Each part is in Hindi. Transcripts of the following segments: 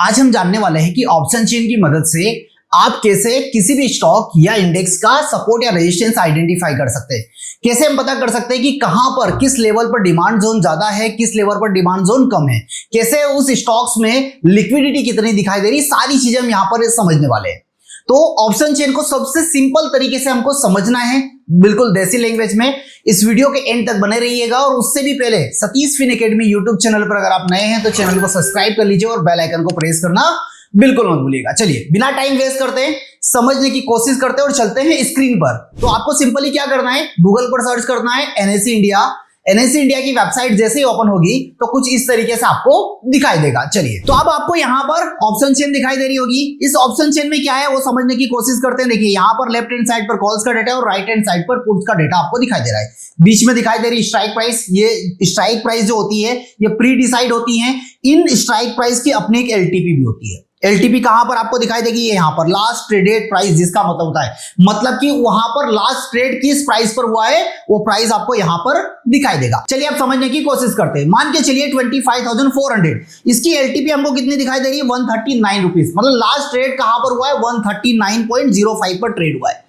आज हम जानने वाले हैं कि ऑप्शन चेन की मदद से आप कैसे किसी भी स्टॉक या इंडेक्स का सपोर्ट या रेजिस्टेंस आइडेंटिफाई कर सकते हैं। कैसे हम पता कर सकते हैं कि कहां पर किस लेवल पर डिमांड जोन ज्यादा है, किस लेवल पर डिमांड जोन कम है, कैसे उस स्टॉक्स में लिक्विडिटी कितनी दिखाई दे रही, सारी चीजें हम यहां पर समझने वाले हैं। तो ऑप्शन चेन को सबसे सिंपल तरीके से हमको समझना है, बिल्कुल देसी लैंग्वेज में। इस वीडियो के एंड तक बने रहिएगा और उससे भी पहले Satish fin academy YouTube channel पर अगर आप नए हैं तो चैनल को सब्सक्राइब कर लीजिए और बेल आइकन को प्रेस करना बिल्कुल मत भूलिएगा। चलिए बिना टाइम वेस्ट करते हैं, समझने की कोशिश करते हैं और चलते हैं स्क्रीन पर। तो आपको सिंपली क्या करना है, गूगल पर सर्च करना है एनएससी इंडिया। एनएससी इंडिया की वेबसाइट जैसे ही ओपन होगी तो कुछ इस तरीके से आपको दिखाई देगा। चलिए तो अब आपको यहाँ पर ऑप्शन चेन दिखाई दे रही होगी। इस ऑप्शन चेन में क्या है वो समझने की कोशिश करते हैं। देखिए यहाँ पर लेफ्ट हैंड साइड पर कॉल्स का डेटा और राइट हैंड साइड पर पुट्स का डेटा आपको दिखाई दे रहा है। बीच में दिखाई दे रही स्ट्राइक प्राइस। ये स्ट्राइक प्राइस जो होती है ये प्री डिसाइड होती है। इन स्ट्राइक प्राइस की अपनी एक एलटीपी भी होती है। एलटीपी कहां पर आपको दिखाई देगी, ये यहां पर लास्ट ट्रेडेड प्राइस, जिसका मतलब होता है मतलब कि वहां पर लास्ट ट्रेड किस प्राइस पर हुआ है वो प्राइस आपको यहां पर दिखाई देगा। चलिए आप समझने की कोशिश करते हैं। मान के चलिए 25,400, इसकी एलटीपी हमको कितनी दिखाई दे रही है, 139 रुपीज। मतलब लास्ट ट्रेड कहां पर हुआ है, 139.05 पर ट्रेड हुआ है।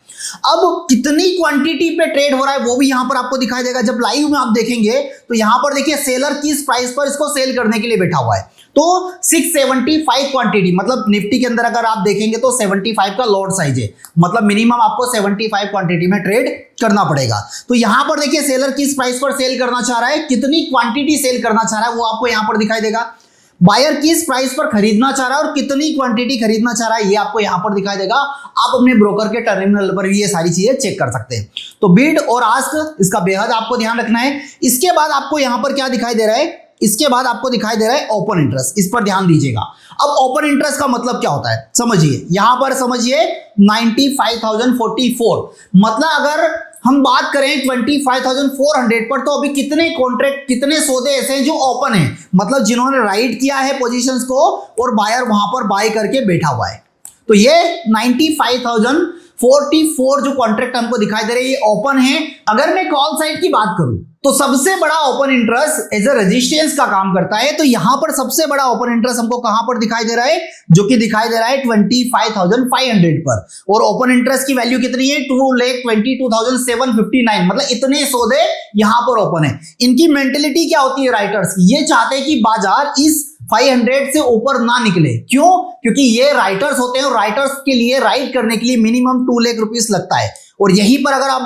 अब कितनी क्वांटिटी पे ट्रेड हो रहा है वो भी यहां पर आपको दिखाई देगा। जब लाइव में आप देखेंगे तो यहां पर देखिए सेलर किस प्राइस पर इसको सेल करने के लिए बैठा हुआ है। तो 675 क्वांटिटी, मतलब निफ्टी के अंदर अगर आप देखेंगे तो 75 का लॉट साइज है, मतलब मिनिमम आपको 75 क्वांटिटी में ट्रेड करना पड़ेगा। तो यहां पर देखिए सेलर किस प्राइस पर सेल करना चाह रहा है, कितनी क्वांटिटी सेल करना चाह रहा है वो आपको यहां पर दिखाई देगा। बायर किस प्राइस पर खरीदना चाह रहा है और कितनी क्वांटिटी खरीदना चाह रहा है ये आपको यहां पर दिखाई देगा। आप अपने ब्रोकर के टर्मिनल पर भी ये सारी चीजें चेक कर सकते हैं। तो बिड और आस्क, इसका बेहद आपको ध्यान रखना है। इसके बाद आपको यहां पर क्या दिखाई दे रहा है, इसके बाद आपको दिखाई दे रहा है ओपन इंटरेस्ट। इस पर ध्यान दीजिएगा। अब ओपन इंटरेस्ट का मतलब क्या होता है समझिए। यहां पर समझिए 95,044, मतलब अगर हम बात करें 25,400 पर तो अभी कितने कॉन्ट्रैक्ट, कितने सौदे ऐसे हैं जो ओपन है, मतलब जिन्होंने राइट किया है पोजीशंस को और बायर वहां पर बाय करके बैठा हुआ है। तो ये 95,044 जो कॉन्ट्रैक्ट हमको दिखाई दे रहे हैं ये ओपन है। अगर मैं कॉल साइड की बात करूं तो सबसे बड़ा open interest as a resistance का काम करता है। तो यहां पर सबसे बड़ा ओपन इंटरेस्ट हमको कहां पर दिखाई दे रहा है, जो कि दिखाई दे रहा है 25,500 पर। और ओपन इंटरेस्ट की वैल्यू कितनी है, 2,22,759, मतलब इतने सौदे यहां पर ओपन है। इनकी मेंटेलिटी क्या होती है राइटर्स की, ये चाहते हैं कि बाजार इस 500 से ऊपर ना निकले। क्यों, क्योंकि ये राइटर्स होते हैं और राइटर्स के लिए राइट करने के लिए मिनिमम 2 लाख रुपीस लगता है। और यहीं पर अगर आप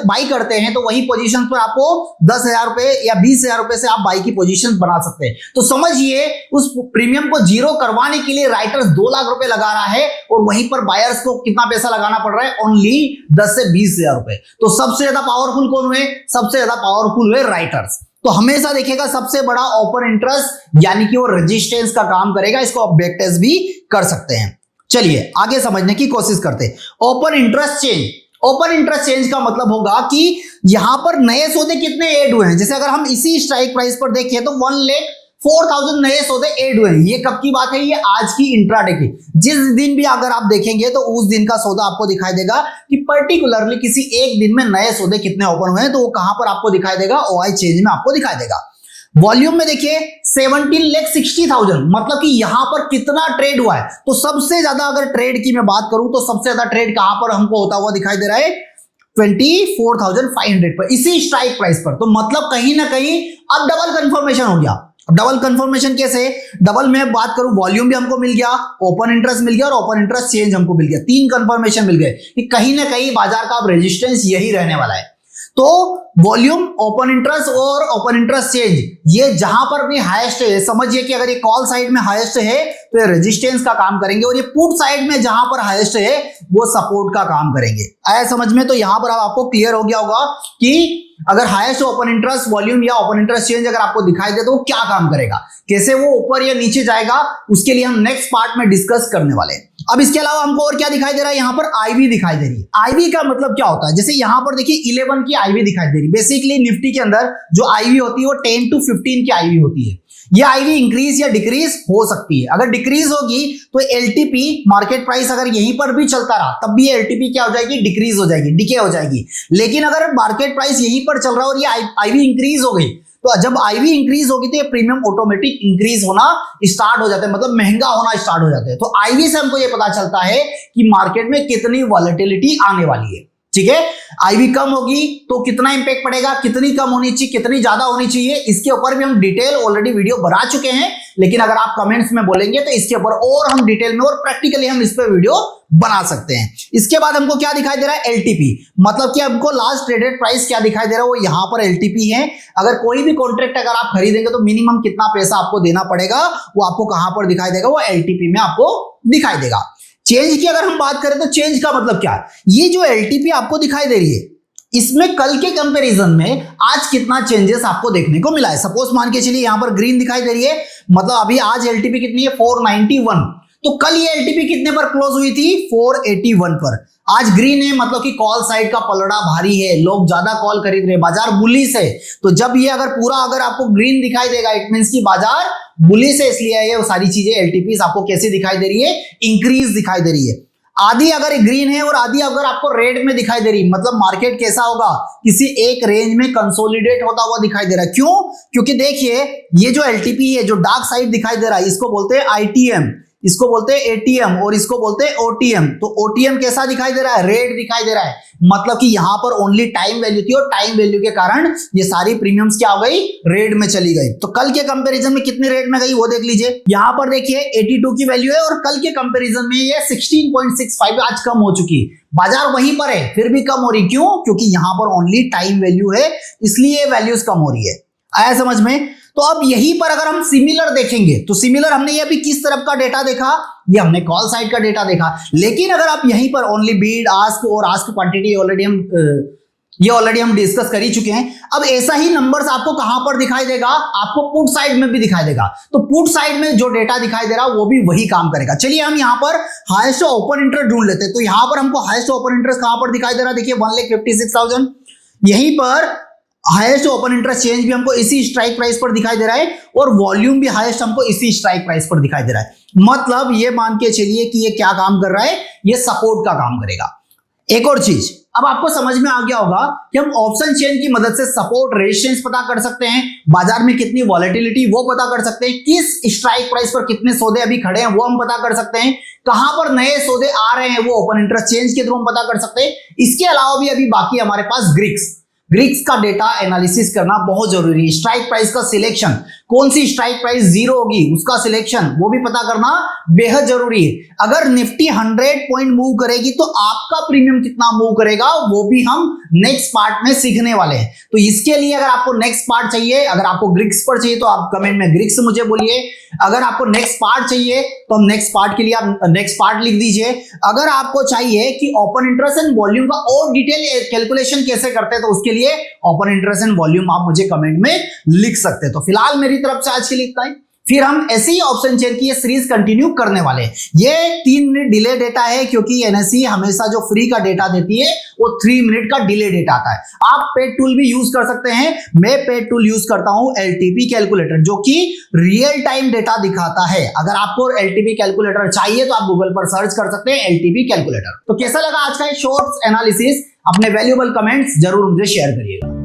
बाई करते हैं तो वही पोजीशन पर आपको 10,000 रुपए या 20,000 रुपए से आप बाई की पोजीशन बना सकते हैं। तो समझिए उस प्रीमियम को जीरो करवाने के लिए राइटर्स 2 लाख रुपए लगा रहा है और वहीं पर बायर्स को कितना पैसा लगाना पड़ रहा है, ओनली 10 से 20,000 रुपए। तो सबसे ज्यादा पावरफुल कौन हुए, सबसे ज्यादा पावरफुल हुए राइटर्स। तो हमेशा देखिएगा सबसे बड़ा ओपन इंटरेस्ट यानी कि वो रेजिस्टेंस का काम करेगा। इसको आप बैक टेस्ट भी कर सकते हैं। चलिए आगे समझने की कोशिश करते हैं। Open interest change, open interest change का मतलब होगा कि यहां पर नए सौदे कितने ऐड हुए हैं। जैसे अगर हम इसी स्ट्राइक प्राइस पर देखें तो 1,04,000 नए सौदे ऐड हुए हैं। ये कब की बात है, ये आज की इंट्राडे की। जिस दिन भी अगर आप देखेंगे तो उस दिन का सौदा आपको दिखाई देगा कि पर्टिकुलरली किसी एक दिन में नए सौदे कितने ओपन हुए हैं। तो वो कहां पर आपको दिखाई देगा, ओआई चेंज में आपको दिखाई देगा। वॉल्यूम में देखिए 17,60,000, मतलब कि यहां पर कितना ट्रेड हुआ है। तो सबसे ज्यादा अगर ट्रेड की मैं बात करूं तो सबसे ज्यादा ट्रेड कहां पर हमको होता हुआ दिखाई दे रहा है, 24,500 पर, इसी स्ट्राइक प्राइस पर। तो मतलब कहीं ना कहीं अब डबल कंफर्मेशन हो गया। डबल कंफर्मेशन कैसे, डबल में बात करूं, वॉल्यूम भी हमको मिल गया, ओपन इंटरेस्ट मिल गया और ओपन इंटरेस्ट चेंज हमको मिल गया। 3 कंफर्मेशन मिल गए कि कहीं ना कहीं बाजार का अब रेजिस्टेंस यही रहने वाला है। तो वॉल्यूम, ओपन इंटरेस्ट और ओपन इंटरेस्ट चेंज ये जहां पर भी हाईएस्ट है, समझिए कि अगर ये कॉल साइड में हाईएस्ट है तो ये रेजिस्टेंस का काम करेंगे और ये पुट साइड में जहां पर हाईएस्ट है वो सपोर्ट का काम करेंगे। आया समझ में। तो यहां पर आपको क्लियर हो गया होगा कि अगर हाईएस्ट ओपन इंटरेस्ट वॉल्यूम या ओपन इंटरेस्ट चेंज अगर आपको दिखाई दे तो वो क्या काम करेगा, कैसे वो ऊपर या नीचे जाएगा, उसके लिए हम नेक्स्ट पार्ट में डिस्कस करने वाले हैं। अब इसके अलावा हमको और क्या दिखाई दे रहा है, यहां पर आईवी दिखाई दे रही है। आईवी का मतलब क्या होता है, जैसे यहां पर देखिए 11 की आईवी दिखाई दे रही है। बेसिकली निफ्टी के अंदर जो आईवी होती है वो 10 to 15 की आईवी होती है। ये आईवी इंक्रीज या डिक्रीज हो सकती है। अगर डिक्रीज होगी तो एलटीपी मार्केट प्राइस अगर यहीं पर भी चलता रहा तब भी एलटीपी क्या हो जाएगी, डिक्रीज हो जाएगी, डिके हो जाएगी। लेकिन अगर मार्केट प्राइस यहीं पर चल रहा है और ये आईवी इंक्रीज हो गई तो जब आईवी इंक्रीज होगी तो ये प्रीमियम ऑटोमेटिक इंक्रीज होना स्टार्ट हो जाता है, मतलब महंगा होना स्टार्ट हो जाता है। तो आईवी से हमको ये पता चलता है कि मार्केट में कितनी वॉलेटिलिटी आने वाली है। ठीक है, आईवी कम होगी तो कितना इंपैक्ट पड़ेगा, कितनी कम होनी चाहिए, कितनी ज्यादा होनी चाहिए, इसके ऊपर भी हम डिटेल ऑलरेडी वीडियो बना चुके हैं। लेकिन अगर आप कमेंट्स में बोलेंगे तो इसके ऊपर और हम डिटेल में और प्रैक्टिकली हम इस पे वीडियो बना सकते हैं। इसके बाद हमको क्या दिखाई दे रहा है, एलटीपी, मतलब कि हमको लास्ट ट्रेडेड प्राइस क्या दिखाई दे रहा है, वो यहां पर एलटीपी है। अगर कोई भी कॉन्ट्रैक्ट अगर आप खरीदेंगे तो मिनिमम कितना पैसा आपको देना पड़ेगा, वो आपको कहां पर दिखाई देगा, वो एलटीपी में आपको दिखाई देगा। चेंज की अगर हम बात करें तो चेंज का मतलब क्या है, ये जो एलटीपी आपको दिखाई दे रही है इसमें कल के कंपैरिजन में आज कितना चेंजेस आपको देखने को मिला है। सपोज मान के चलिए यहां पर ग्रीन दिखाई दे रही है, मतलब अभी आज एलटीपी कितनी है 491, तो कल ये एलटीपी कितने पर क्लोज हुई थी 481 पर। आज ग्रीन है, मतलब कि कॉल साइड का पलड़ा भारी है, लोग ज्यादा कॉल खरीद रहे हैं, बाजार बुलिश है। तो जब ये अगर पूरा अगर आपको ग्रीन दिखाई देगा इट मींस कि बाजार बुलिश है, इसलिए ये सारी चीजें एलटीपीज आपको कैसी दिखाई दे रही है, इंक्रीज दिखाई दे रही है। आधी अगर ग्रीन है और आधी अगर आपको रेड में दिखाई दे रही, मतलब मार्केट कैसा होगा, किसी एक रेंज में कंसोलिडेट होता हुआ दिखाई दे रहा है। क्यों? क्योंकि देखिए ये जो एलटीपी है, जो डार्क साइड दिखाई दे रहा है, इसको बोलते हैं आईटीएम, इसको बोलते हैं एटीएम और इसको बोलते हैं ओटीएम। तो ओटीएम कैसा दिखाई दे रहा है, रेड दिखाई दे रहा है, मतलब कि यहां पर ओनली टाइम वैल्यू थी और टाइम वैल्यू के कारण ये सारी प्रीमियम्स क्या हो गई, रेड में चली गई। तो कल के कंपैरिजन में कितने रेड में गई वो देख लीजिए, यहां पर देखिए 82 की वैल्यू है और कल के कंपैरिजन में ये 16.65 आज कम हो चुकी है। बाजार वहीं पर है फिर भी कम हो रही, क्यों? क्योंकि यहां पर ओनली टाइम वैल्यू है, इसलिए वैल्यूज कम हो रही है। आया समझ में? तो अब यहीं पर अगर हम सिमिलर देखेंगे तो सिमिलर हमने ये अभी किस तरफ का डेटा देखा, ये हमने कॉल साइड का डेटा देखा। लेकिन अगर आप यहीं पर ओनली बीड आस्क और आस्क क्वांटिटी ऑलरेडी हम डिस्कस कर ही चुके हैं। अब ऐसा ही नंबर्स आपको कहां पर दिखाई देगा, आपको पुट साइड में भी दिखाई देगा। तो पुट साइड में जो डेटा दिखाई दे रहा है वो भी वही काम करेगा। चलिए हम यहां पर हाईएस्ट ओपन इंटरेस्ट ढूंढ लेते हैं। तो यहां पर हमको हाईएस्ट ओपन इंटरेस्ट कहां पर दिखाई दे रहा है, देखिए 1,56,000। यहीं पर हाईएस्ट ओपन इंटरेस्ट चेंज भी हमको इसी स्ट्राइक प्राइस पर दिखाई दे रहा है और वॉल्यूम भी हाईएस्ट हमको इसी स्ट्राइक प्राइस पर दिखाई दे रहा है। मतलब ये मान के चलिए कि ये क्या काम कर रहा है, ये सपोर्ट का काम करेगा। एक और चीज अब आपको समझ में आ गया होगा कि हम ऑप्शन चेन की मदद से सपोर्ट रेजिस्टेंस पता कर सकते हैं, बाजार में कितनी वॉलेटिलिटी वो पता कर सकते हैं, किस स्ट्राइक प्राइस पर कितने सौदे अभी खड़े हैं वो हम पता कर सकते हैं, कहां पर नए सौदे आ रहे हैं वो ओपन इंटरेस्ट चेंज के थ्रू हम पता कर सकते हैं। इसके अलावा भी अभी बाकी हमारे पास ग्रिक्स का डेटा एनालिसिस करना बहुत जरूरी है। स्ट्राइक प्राइस का सिलेक्शन, कौन सी स्ट्राइक प्राइस जीरो होगी उसका सिलेक्शन वो भी पता करना बेहद जरूरी है। अगर निफ्टी 100 पॉइंट मूव करेगी तो आपका प्रीमियम कितना मूव करेगा वो भी हम नेक्स्ट पार्ट में सीखने वाले हैं। तो इसके लिए अगर आपको नेक्स्ट पार्ट चाहिए, अगर आपको ग्रिक्स पर चाहिए तो आप कमेंट में ग्रिक्स मुझे बोलिए। अगर आपको नेक्स्ट पार्ट चाहिए तो हम नेक्स्ट पार्ट के लिए आप नेक्स्ट पार्ट लिख दीजिए। अगर आपको चाहिए कि ओपन इंटरेस्ट एंड वॉल्यूम का और डिटेल कैलकुलेशन कैसे करते हैं तो उसके लिए ओपन इंटरेस्ट एंड वॉल्यूम आप मुझे कमेंट में लिख सकते हैं। तो फिलहाल मेरी तरफ से आज के लिए इतना ही, फिर हम ऐसे ही ऑप्शन चेन की ये सीरीज कंटिन्यू करने वाले हैं। ये 3 मिनट डिले डेटा है क्योंकि एनएसई हमेशा जो फ्री का डेटा देती है वो 3 मिनट का डिले डेटा आता है। आप पेड टूल भी यूज कर सकते हैं, मैं पेड टूल यूज करता हूं एलटीपी कैलकुलेटर जो कि रियल टाइम डेटा दिखाता है। अगर आपको एलटीपी कैलकुलेटर चाहिए तो आप गूगल पर सर्च कर सकते हैं एलटीपी कैलकुलेटर। तो कैसा लगा आज का शॉर्ट्स एनालिसिस, अपने वैल्यूएबल कमेंट्स जरूर मुझे शेयर करिएगा।